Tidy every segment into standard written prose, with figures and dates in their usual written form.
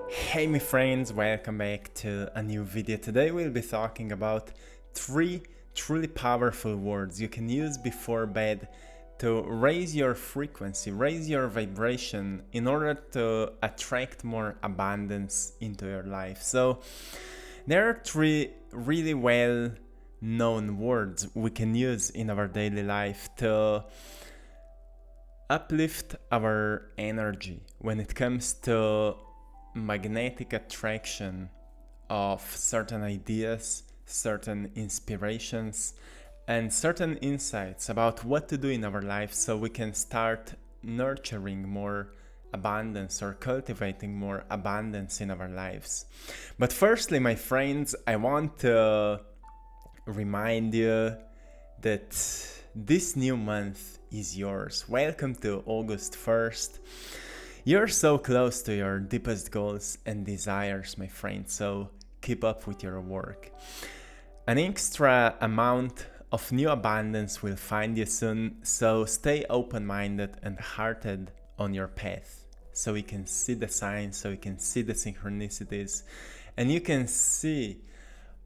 Hey my friends, welcome back to a new video. Today we'll be talking about 3 truly powerful words you can use before bed to raise your frequency, raise your vibration in order to attract more abundance into your life. So there are 3 really well known words we can use in our daily life to uplift our energy when it comes to magnetic attraction of certain ideas, certain inspirations, and certain insights about what to do in our life so we can start nurturing more abundance or cultivating more abundance in our lives. But firstly, my friends, I want to remind you that this new month is yours. Welcome to August 1st. You're so close to your deepest goals and desires, my friend, so keep up with your work. An extra amount of new abundance will find you soon, so stay open-minded and hearted on your path, so you can see the signs, so you can see the synchronicities, and you can see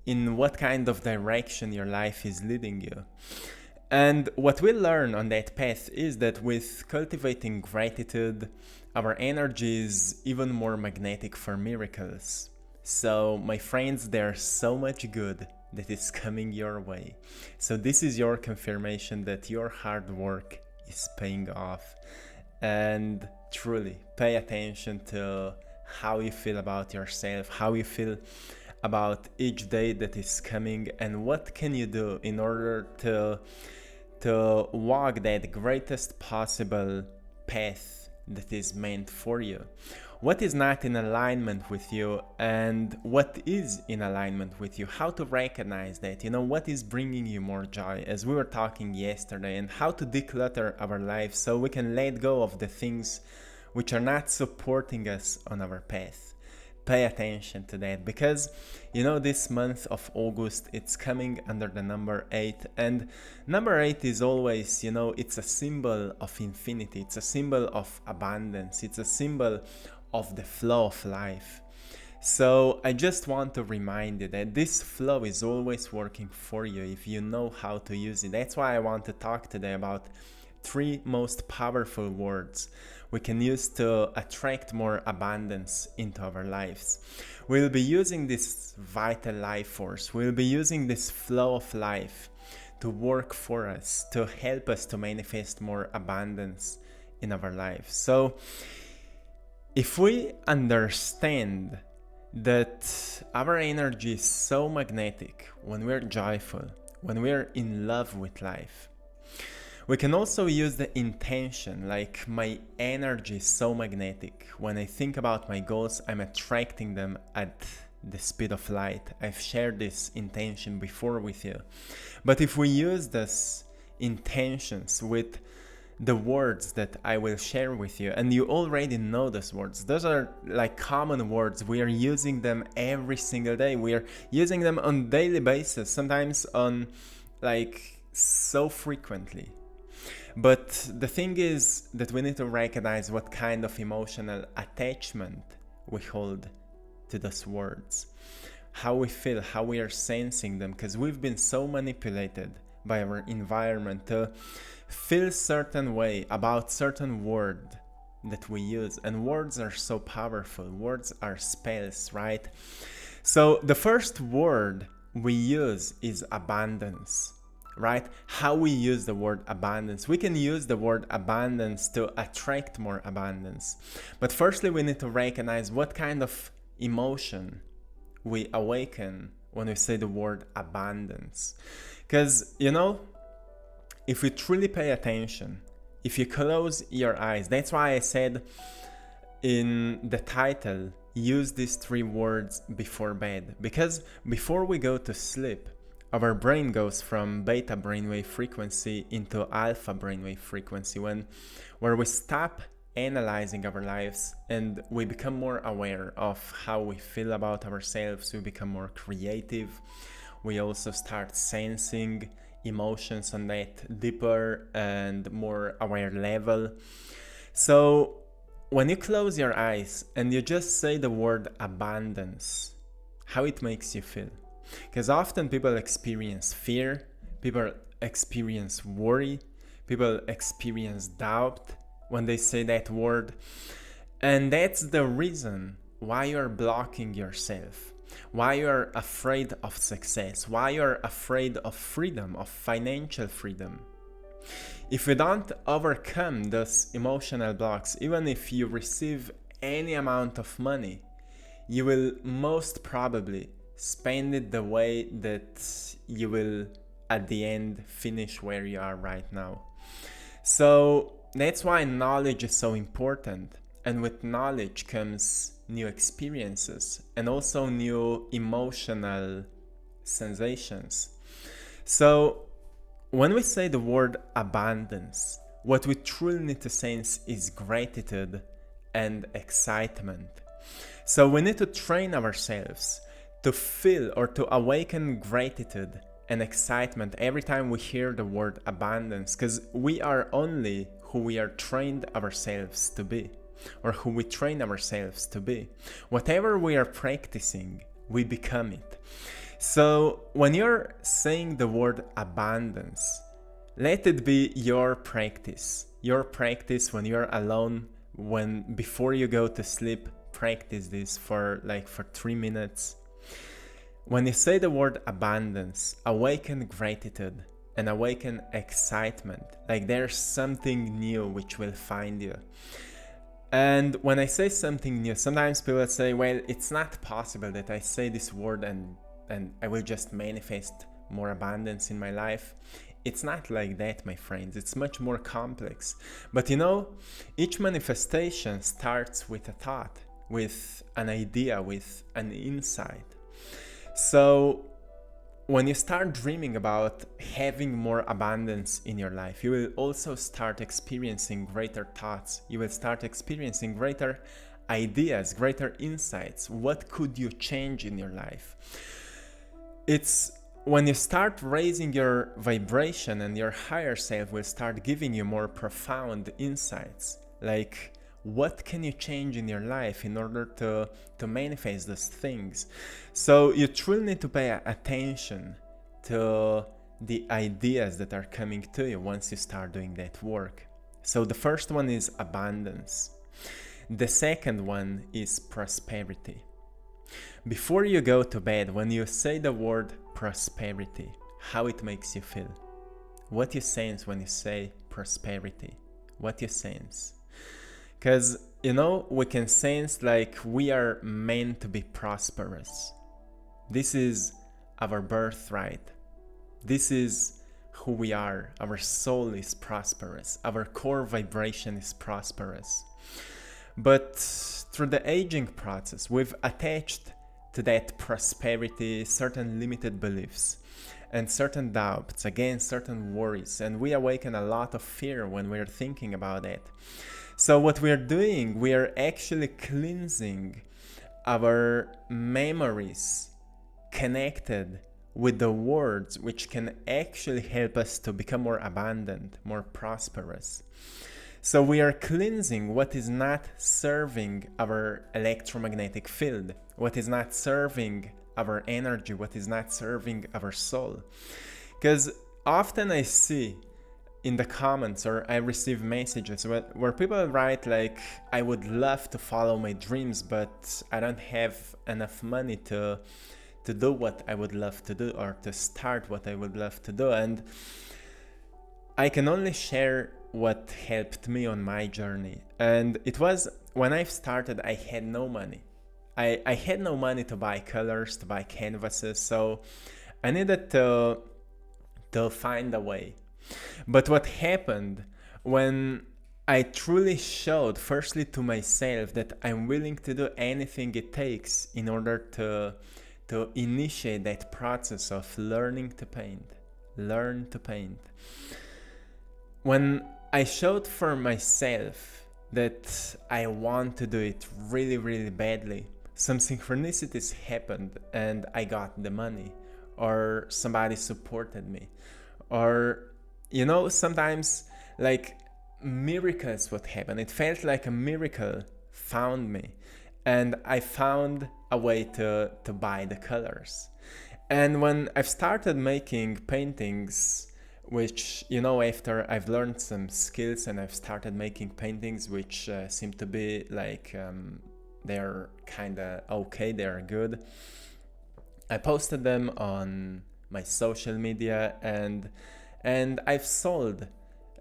in what kind of direction your life is leading you. And what we'll learn on that path is that with cultivating gratitude, our energy is even more magnetic for miracles. So, my friends, there's so much good that is coming your way. So this is your confirmation that your hard work is paying off. And truly, pay attention to how you feel about yourself, how you feel about each day that is coming, and what can you do in order to walk that greatest possible path that is meant for you. What is not in alignment with you and what is in alignment with you, how to recognize that, what is bringing you more joy, as we were talking yesterday, and how to declutter our lives so we can let go of the things which are not supporting us on our path. Pay attention to that, because this month of August, it's coming under the number 8, and number 8 is always, it's a symbol of infinity, it's a symbol of abundance, it's a symbol of the flow of life. So I just want to remind you that this flow is always working for you if you know how to use it. That's why I want to talk today about 3 most powerful words we can use to attract more abundance into our lives. We'll be using this vital life force, we'll be using this flow of life to work for us, to help us to manifest more abundance in our lives. So if we understand that our energy is so magnetic when we're joyful, when we're in love with life, we can also use the intention, like my energy is so magnetic. When I think about my goals, I'm attracting them at the speed of light. I've shared this intention before with you. But if we use this intentions with the words that I will share with you, and you already know those words, those are like common words. We are using them every single day. We are using them on daily basis, sometimes on so frequently. But the thing is that we need to recognize what kind of emotional attachment we hold to those words, how we feel, how we are sensing them, because we've been so manipulated by our environment to feel certain way about certain word that we use. And words are so powerful. Words are spells, right? So the first word we use is abundance. Right? How we use the word abundance. We can use the word abundance to attract more abundance. But firstly, we need to recognize what kind of emotion we awaken when we say the word abundance. Because, if we truly pay attention, if you close your eyes, that's why I said in the title, use these 3 words before bed. Because before we go to sleep, our brain goes from beta brainwave frequency into alpha brainwave frequency, where we stop analyzing our lives and we become more aware of how we feel about ourselves. We become more creative. We also start sensing emotions on that deeper and more aware level. So when you close your eyes and you just say the word abundance, how it makes you feel. Because often people experience fear, people experience worry, people experience doubt when they say that word. And that's the reason why you're blocking yourself, why you're afraid of success, why you're afraid of freedom, of financial freedom. If you don't overcome those emotional blocks, even if you receive any amount of money, you will most probably spend it the way that you will at the end finish where you are right now. So that's why knowledge is so important. And with knowledge comes new experiences and also new emotional sensations. So when we say the word abundance, what we truly need to sense is gratitude and excitement. So we need to train ourselves to feel or to awaken gratitude and excitement every time we hear the word abundance, because we are only who we are trained ourselves to be, or who we train ourselves to be. Whatever we are practicing, we become it. So when you're saying the word abundance, let it be your practice. Your practice when you're alone, when before you go to sleep, practice this for 3 minutes. When you say the word abundance, awaken gratitude and awaken excitement. Like there's something new which will find you. And when I say something new, sometimes people say, well, it's not possible that I say this word and I will just manifest more abundance in my life. It's not like that, my friends. It's much more complex. But each manifestation starts with a thought, with an idea, with an insight. So when you start dreaming about having more abundance in your life, you will also start experiencing greater thoughts. You will start experiencing greater ideas, greater insights. What could you change in your life? It's when you start raising your vibration, and your higher self will start giving you more profound insights. Like, what can you change in your life in order to manifest those things? So you truly need to pay attention to the ideas that are coming to you once you start doing that work. So the first one is abundance. The second one is prosperity. Before you go to bed, when you say the word prosperity, how it makes you feel? What you sense when you say prosperity? What you sense? Because, we can sense like we are meant to be prosperous. This is our birthright. This is who we are. Our soul is prosperous. Our core vibration is prosperous. But through the aging process, we've attached to that prosperity certain limited beliefs and certain doubts, again, certain worries, and we awaken a lot of fear when we're thinking about it. So what we're doing, we are actually cleansing our memories connected with the words which can actually help us to become more abundant, more prosperous. So we are cleansing what is not serving our electromagnetic field, what is not serving our energy, what is not serving our soul. Because often I see in the comments, or I receive messages where people write like, I would love to follow my dreams, but I don't have enough money to do what I would love to do, or to start what I would love to do. And I can only share what helped me on my journey. And it was when I started, I had no money. I had no money to buy colors, to buy canvases, so I needed to find a way. But what happened when I truly showed, firstly to myself, that I'm willing to do anything it takes in order to initiate that process of learning to paint. Learn to paint. When I showed for myself that I want to do it really, really badly, some synchronicities happened and I got the money, or somebody supported me, or sometimes like miracles would happen. It felt like a miracle found me, and I found a way to buy the colors. And when I've started making paintings, which, after I've learned some skills and I've started making paintings which seem to be like they're kind of okay, they're good, I posted them on my social media, and I've sold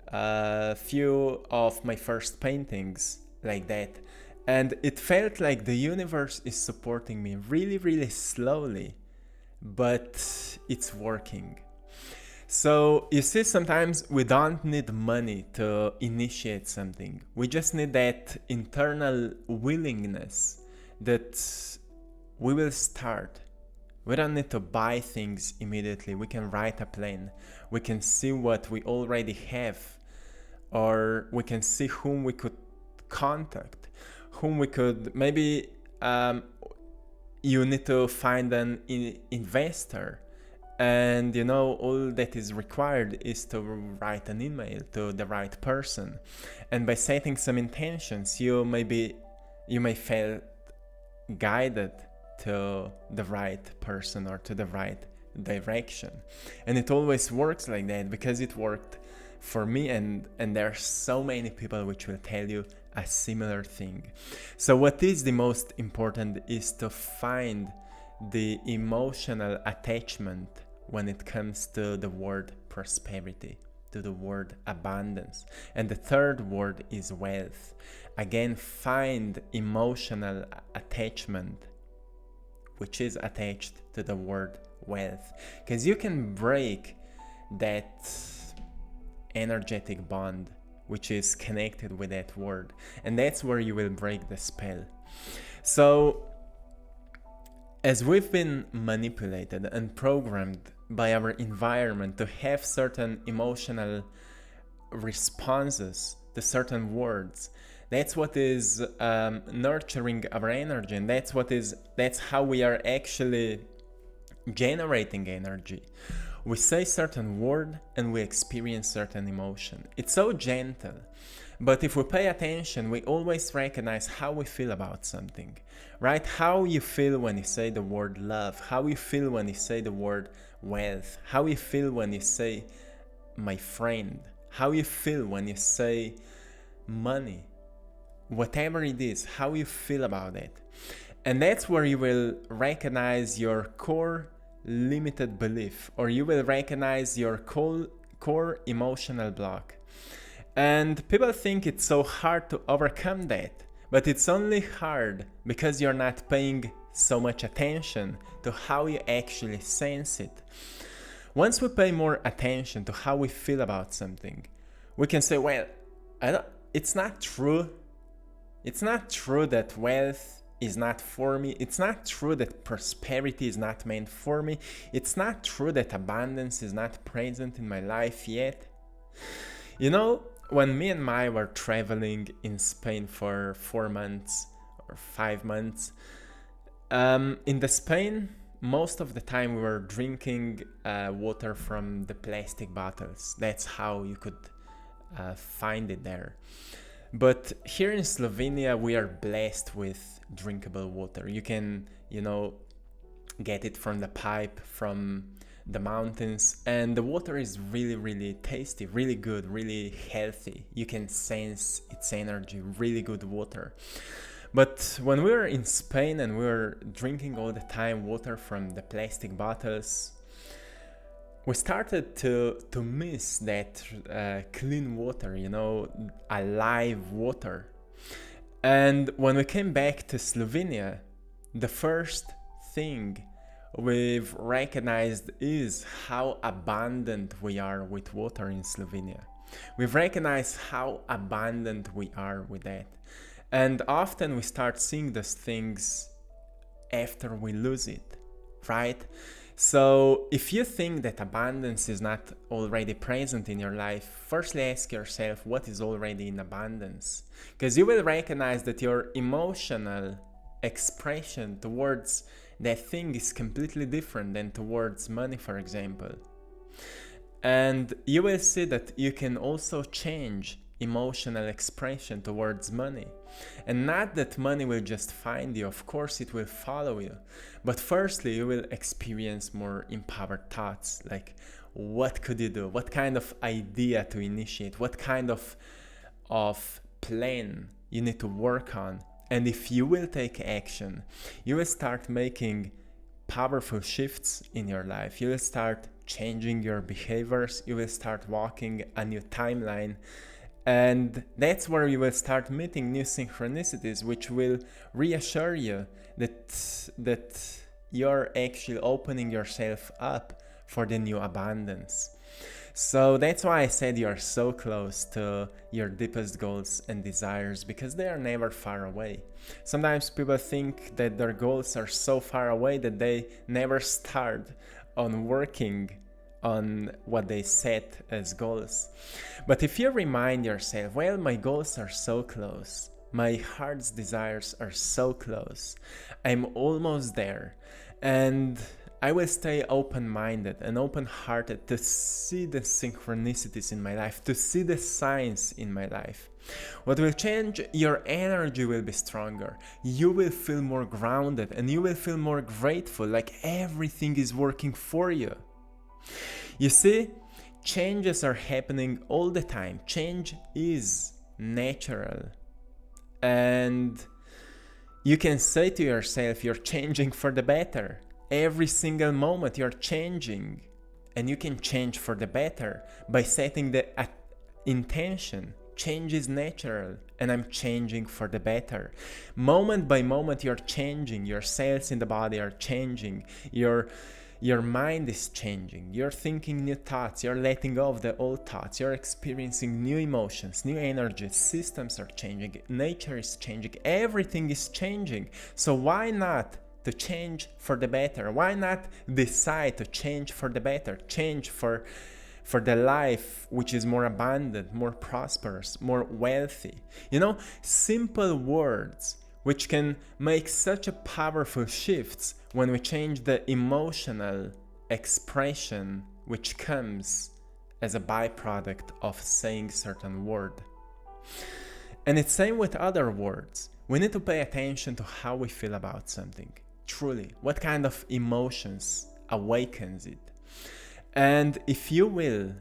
a few of my first paintings like that. And it felt like the universe is supporting me really, really slowly, but it's working. So you see, sometimes we don't need money to initiate something. We just need that internal willingness that we will start. We don't need to buy things immediately. We can write a plan. We can see what we already have, or we can see whom we could contact, whom we could maybe you need to find an investor, and all that is required is to write an email to the right person, and by setting some intentions you may feel guided to the right person or to the right direction. And it always works like that because it worked for me, and there are so many people which will tell you a similar thing. So what is the most important is to find the emotional attachment when it comes to the word prosperity, to the word abundance. And the third word is wealth. Again, find emotional attachment which is attached to the word wealth, because you can break that energetic bond which is connected with that word, and that's where you will break the spell. So as we've been manipulated and programmed by our environment to have certain emotional responses to certain words, that's what is nurturing our energy, and that's how we are actually generating energy. We say certain word and we experience certain emotion. It's so gentle, but if we pay attention, we always recognize how we feel about something, right? How you feel when you say the word love, how you feel when you say the word wealth, how you feel when you say my friend, how you feel when you say money, whatever it is, how you feel about it. And that's where you will recognize your core limited belief, or you will recognize your core emotional block. And people think it's so hard to overcome that, but it's only hard because you're not paying so much attention to how you actually sense it. Once we pay more attention to how we feel about something, we can say, well, it's not true. It's not true that wealth is not for me. It's not true that prosperity is not meant for me. It's not true that abundance is not present in my life yet. When me and Mai were traveling in Spain for 4 months or 5 months, in the Spain, most of the time we were drinking water from the plastic bottles. That's how you could find it there. But here in Slovenia, we are blessed with drinkable water. You can, get it from the pipe, from the mountains, and the water is really, really tasty, really good, really healthy. You can sense its energy, really good water. But when we were in Spain and we were drinking all the time water from the plastic bottles, we started to miss that clean water, alive water. And when we came back to Slovenia, the first thing we've recognized is how abundant we are with water in Slovenia. We've recognized how abundant we are with that. And often we start seeing those things after we lose it, right? So if you think that abundance is not already present in your life, firstly ask yourself what is already in abundance. Because you will recognize that your emotional expression towards that thing is completely different than towards money, for example. And you will see that you can also change emotional expression towards money. And not that money will just find you, of course it will follow you. But firstly, you will experience more empowered thoughts, like what could you do? What kind of idea to initiate? What kind of plan you need to work on? And if you will take action, you will start making powerful shifts in your life. You will start changing your behaviors. You will start walking a new timeline. And that's where you will start meeting new synchronicities, which will reassure you that you're actually opening yourself up for the new abundance. So that's why I said you're so close to your deepest goals and desires, because they are never far away. Sometimes people think that their goals are so far away that they never start on working on what they set as goals. But if you remind yourself, well, my goals are so close, my heart's desires are so close, I'm almost there, and I will stay open-minded and open-hearted to see the synchronicities in my life, to see the signs in my life. What will change? Your energy will be stronger. You will feel more grounded and you will feel more grateful, like everything is working for you. You see, changes are happening all the time. Change is natural. And you can say to yourself, you're changing for the better. Every single moment you're changing, and you can change for the better by setting the intention. Change is natural, and I'm changing for the better. Moment by moment you're changing, your cells in the body are changing, your mind is changing, you're thinking new thoughts, you're letting go of the old thoughts, you're experiencing new emotions, new energies, systems are changing, nature is changing, everything is changing. So why not to change for the better? Why not decide to change for the better? Change for the life which is more abundant, more prosperous, more wealthy. You know, simple words which can make such a powerful shifts when we change the emotional expression which comes as a byproduct of saying certain word. And it's same with other words. We need to pay attention to how we feel about something. Truly, what kind of emotions awakens it? And if you will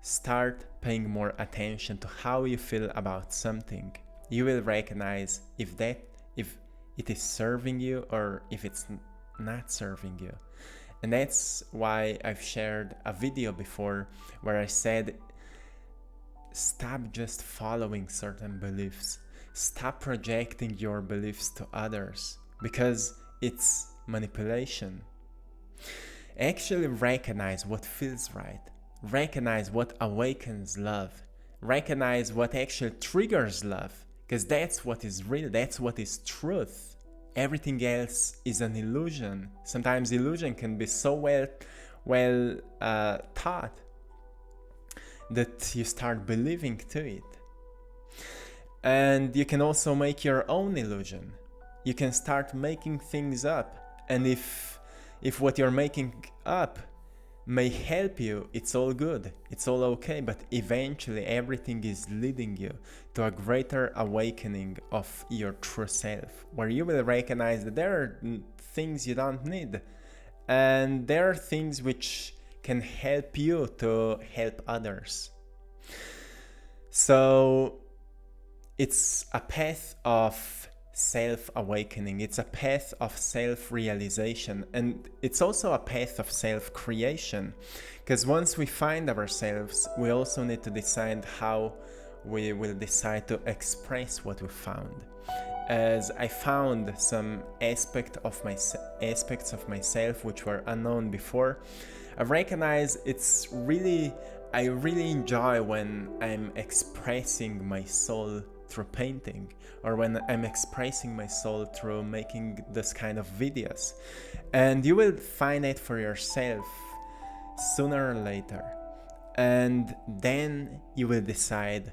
start paying more attention to how you feel about something, you will recognize if it is serving you or if it's not serving you. And that's why I've shared a video before where I said, stop just following certain beliefs. Stop projecting your beliefs to others, because it's manipulation. Actually recognize what feels right. Recognize what awakens love. Recognize what actually triggers love, because that's what is real, that's what is truth. Everything else is an illusion. Sometimes illusion can be so well taught that you start believing to it. And you can also make your own illusion. You can start making things up, and if what you're making up may help you, it's all good, it's all okay, but eventually everything is leading you to a greater awakening of your true self, where you will recognize that there are things you don't need, and there are things which can help you to help others. So it's a path of self-awakening, it's a path of self-realization, and it's also a path of self-creation, because once we find ourselves, we also need to decide how we will decide to express what we found. As I found some aspects of myself which were unknown before, I recognize I really enjoy when I'm expressing my soul through painting, or when I'm expressing my soul through making this kind of videos. And you will find it for yourself sooner or later. And then you will decide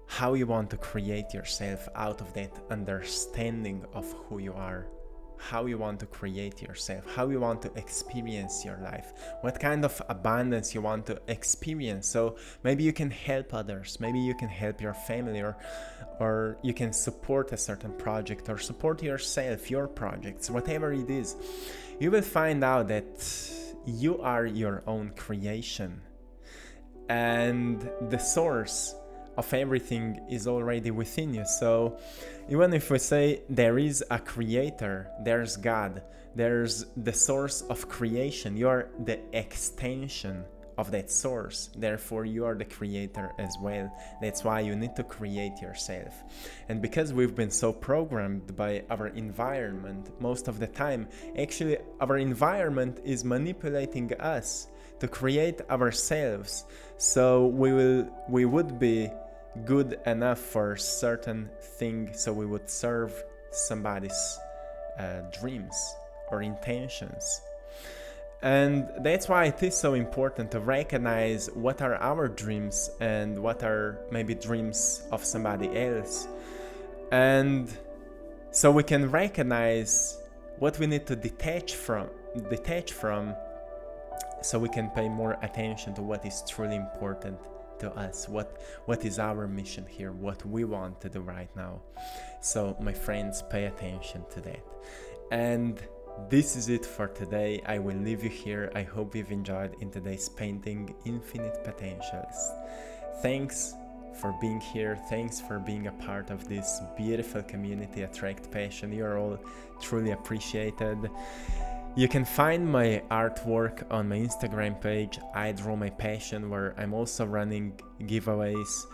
how you want to create yourself out of that understanding of who you are. how you want to create yourself, how you want to experience your life, what kind of abundance you want to experience. So maybe you can help others, maybe you can help your family, or you can support a certain project or support yourself, your projects, whatever it is. You will find out that you are your own creation, and the source of everything is already within you. So even if we say there is a creator, there's God, there's the source of creation, you're the extension of that source, therefore you are the creator as well. That's why you need to create yourself. And because we've been so programmed by our environment most of the time, actually our environment is manipulating us to create ourselves, so we would be good enough for certain thing, so we would serve somebody's dreams or intentions. And that's why it is so important to recognize what are our dreams and what are maybe dreams of somebody else, and so we can recognize what we need to detach from, so we can pay more attention to what is truly important to us, what is our mission here, what we want to do right now. So my friends, pay attention to that. And this is it for today. I will leave you here. I hope you've enjoyed in today's painting Infinite Potentials. Thanks for being here. Thanks for being a part of this beautiful community, Attract Passion. You are all truly appreciated. You can find my artwork on my Instagram page, I Draw My Passion, where I'm also running giveaways.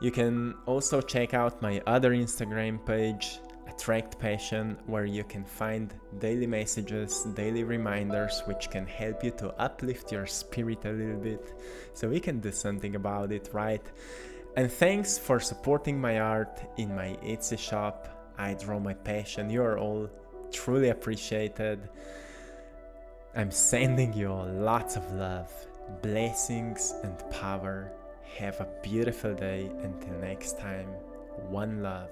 You can also check out my other Instagram page, AttractPassion, where you can find daily messages, daily reminders, which can help you to uplift your spirit a little bit, so we can do something about it, right? And thanks for supporting my art in my Etsy shop, I Draw My Passion. You are all truly appreciated. I'm sending you all lots of love, blessings and power. Have a beautiful day. Until next time, one love.